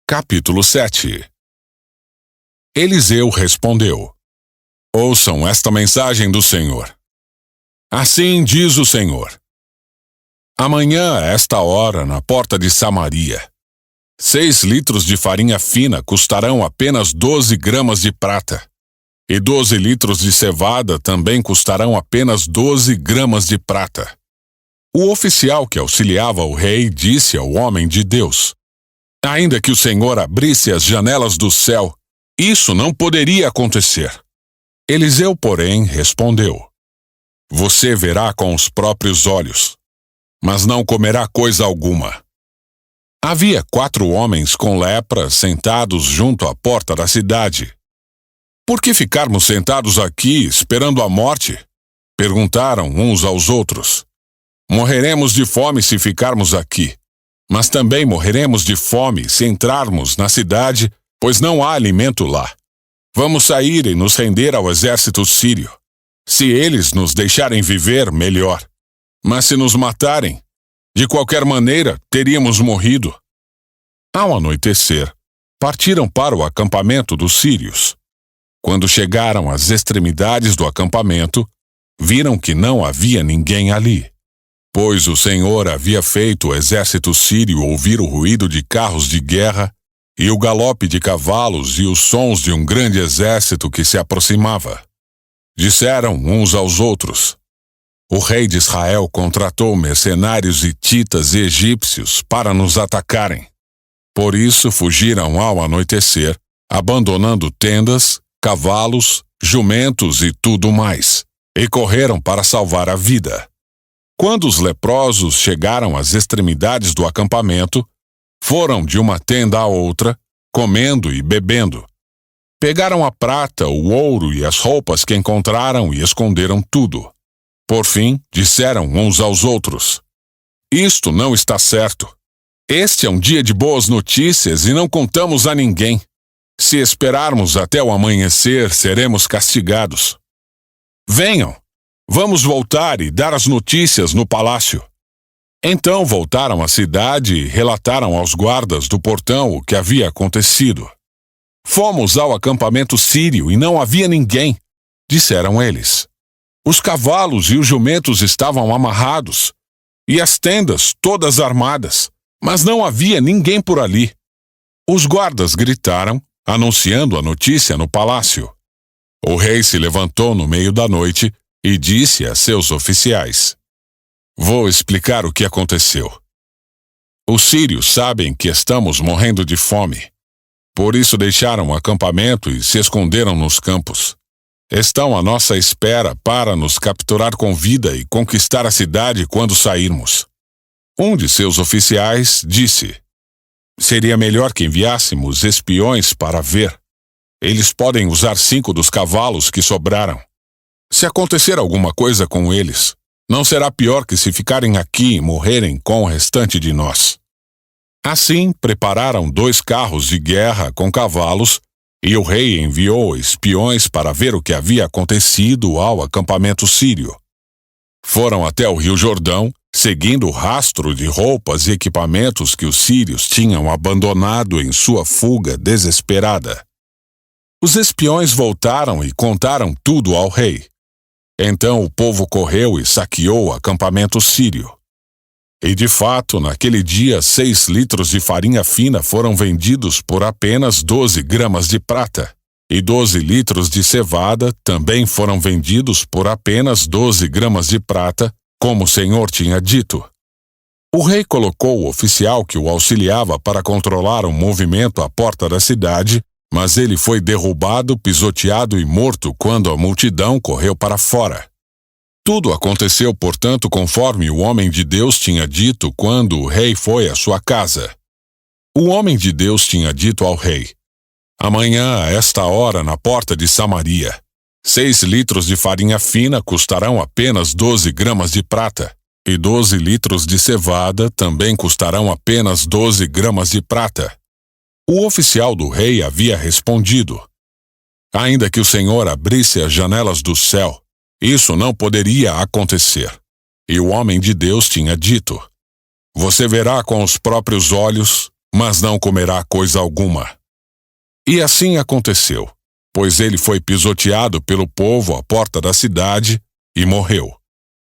Capítulo 7. Eliseu respondeu: Ouçam esta mensagem do Senhor. Assim diz o Senhor: Amanhã, a esta hora, na porta de Samaria, 6 litros de farinha fina custarão apenas 12 gramas de prata, e 12 litros de cevada também custarão apenas 12 gramas de prata. O oficial que auxiliava o rei disse ao homem de Deus: Ainda que o Senhor abrisse as janelas do céu, isso não poderia acontecer. Eliseu, porém, respondeu: Você verá com os próprios olhos, mas não comerá coisa alguma. Havia 4 homens com lepra sentados junto à porta da cidade. Por que ficarmos sentados aqui esperando a morte? Perguntaram uns aos outros. Morreremos de fome se ficarmos aqui, mas também morreremos de fome se entrarmos na cidade, pois não há alimento lá. Vamos sair e nos render ao exército sírio. Se eles nos deixarem viver, melhor. Mas se nos matarem, de qualquer maneira, teríamos morrido. Ao anoitecer, partiram para o acampamento dos sírios. Quando chegaram às extremidades do acampamento, viram que não havia ninguém ali, pois o Senhor havia feito o exército sírio ouvir o ruído de carros de guerra e o galope de cavalos e os sons de um grande exército que se aproximava. Disseram uns aos outros: O rei de Israel contratou mercenários hititas e egípcios para nos atacarem. Por isso fugiram ao anoitecer, abandonando tendas, cavalos, jumentos e tudo mais, e correram para salvar a vida. Quando os leprosos chegaram às extremidades do acampamento, foram de uma tenda a outra, comendo e bebendo. Pegaram a prata, o ouro e as roupas que encontraram e esconderam tudo. Por fim, disseram uns aos outros: Isto não está certo. Este é um dia de boas notícias e não contamos a ninguém. Se esperarmos até o amanhecer, seremos castigados. Venham, vamos voltar e dar as notícias no palácio. Então voltaram à cidade e relataram aos guardas do portão o que havia acontecido. Fomos ao acampamento sírio e não havia ninguém, disseram eles. Os cavalos e os jumentos estavam amarrados, e as tendas todas armadas, mas não havia ninguém por ali. Os guardas gritaram, anunciando a notícia no palácio. O rei se levantou no meio da noite e disse a seus oficiais: Vou explicar o que aconteceu. Os sírios sabem que estamos morrendo de fome. Por isso deixaram o acampamento e se esconderam nos campos. Estão à nossa espera para nos capturar com vida e conquistar a cidade quando sairmos. Um de seus oficiais disse: Seria melhor que enviássemos espiões para ver. Eles podem usar 5 dos cavalos que sobraram. Se acontecer alguma coisa com eles, não será pior que se ficarem aqui e morrerem com o restante de nós. Assim, prepararam 2 carros de guerra com cavalos, e o rei enviou espiões para ver o que havia acontecido ao acampamento sírio. Foram até o rio Jordão, seguindo o rastro de roupas e equipamentos que os sírios tinham abandonado em sua fuga desesperada. Os espiões voltaram e contaram tudo ao rei. Então o povo correu e saqueou o acampamento sírio. E de fato, naquele dia, 6 litros de farinha fina foram vendidos por apenas 12 gramas de prata, e 12 litros de cevada também foram vendidos por apenas 12 gramas de prata, como o Senhor tinha dito. O rei colocou o oficial que o auxiliava para controlar o movimento à porta da cidade, mas ele foi derrubado, pisoteado e morto quando a multidão correu para fora. Tudo aconteceu, portanto, conforme o homem de Deus tinha dito quando o rei foi à sua casa. O homem de Deus tinha dito ao rei: Amanhã, a esta hora, na porta de Samaria, 6 litros de farinha fina custarão apenas 12 gramas de prata, e 12 litros de cevada também custarão apenas 12 gramas de prata. O oficial do rei havia respondido: Ainda que o Senhor abrisse as janelas do céu, isso não poderia acontecer. E o homem de Deus tinha dito: Você verá com os próprios olhos, mas não comerá coisa alguma. E assim aconteceu, pois ele foi pisoteado pelo povo à porta da cidade e morreu.